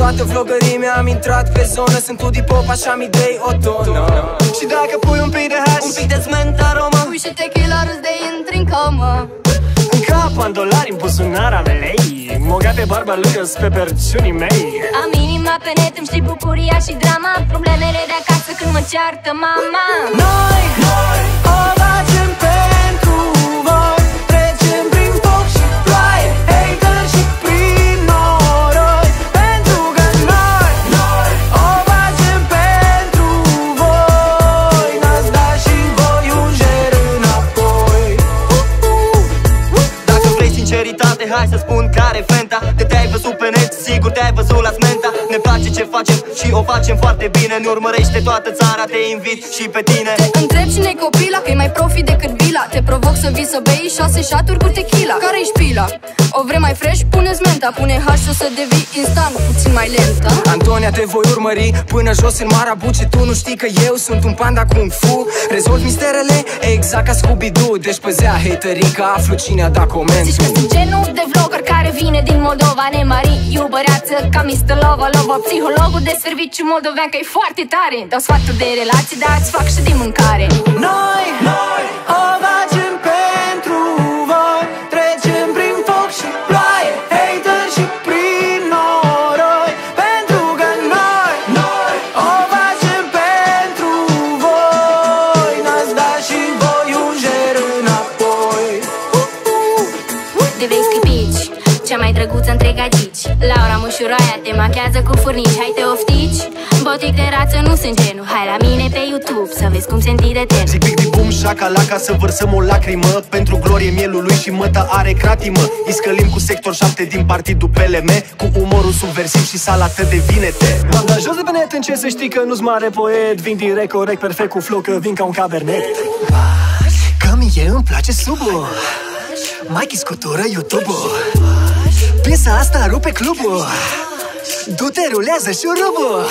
toată vlogării mea am intrat pe zonă. Sunt Udi Pop, așa mi dai o tonă. Și dacă pui un pic de hash, un pic de cement aromă, pui și tequila, râzi de intri în comă. În cap am dolari, în buzunar am lei. Moga pe barba lui, eu pe perciunii mei. Am inima pe net, îmi știi bucuria și drama, problemele de acasă când mă ceartă mama. Noi o facem pentru voi, trecem prin foc și ploaie, hater și prin noroi, pentru că noi o facem pentru voi. N-ați dat și voi un ger înapoi. Dacă vrei sinceritate, hai să spun care fenta. Că te-ai văzut pe net, sigur te-ai văzut la Smenta. Ne place ce facem și o facem foarte bine. Ne urmărește toată țara, te invit și pe tine. Te întreb cine-i copila, că-i mai profi decât bila. Te provoc să vii să bei 6 șaturi cu tequila. Care-i șpila? O vrei mai fresh? Pune-ți menta. Pune hash o să devii instant puțin mai lentă. Antonia, te voi urmări până jos în Marabuci. Tu nu știi că eu sunt un panda kung fu. Rezolv misterele exact ca Scooby-Doo. Deci păzea haterii că aflu cine a dat comentul. Zici că sunt genul de vlogger care vine din Moldova. Nemari, iubăreață ca Mr. Lova Lova. Psihologul de serviciu moldovean, că e foarte tare. Dau sfaturi de relații, dar îți fac și de mâncare. Noi o facem pentru voi, trecem prin foc și ploaie, hater și prin noroi, pentru că noi o facem pentru voi. N-ați dat și voi un ger înapoi. De vei scripici, cea mai drăguță între gagici. Laura Mușuroaia te machează cu furnici. Hai te oftici, botic de rață nu sunt genul. Hai la mine pe YouTube să vezi cum senti de ten. Zic big bum șacalaca să vărsăm o lacrimă pentru glorie mielului și măta are cratimă. Îi scălim cu sector 7 din partidul PLM, cu umorul subversiv și salată de vinete. M-am dat jos de pe net, în ce să știi că nu-s mare poet. Vin direct, corect, perfect cu flow, că vin ca un cabernet. Că mie îmi place subul, Mikey scutură YouTube-ul. Piesa asta rupe clubul, du-te, rulează șurubul.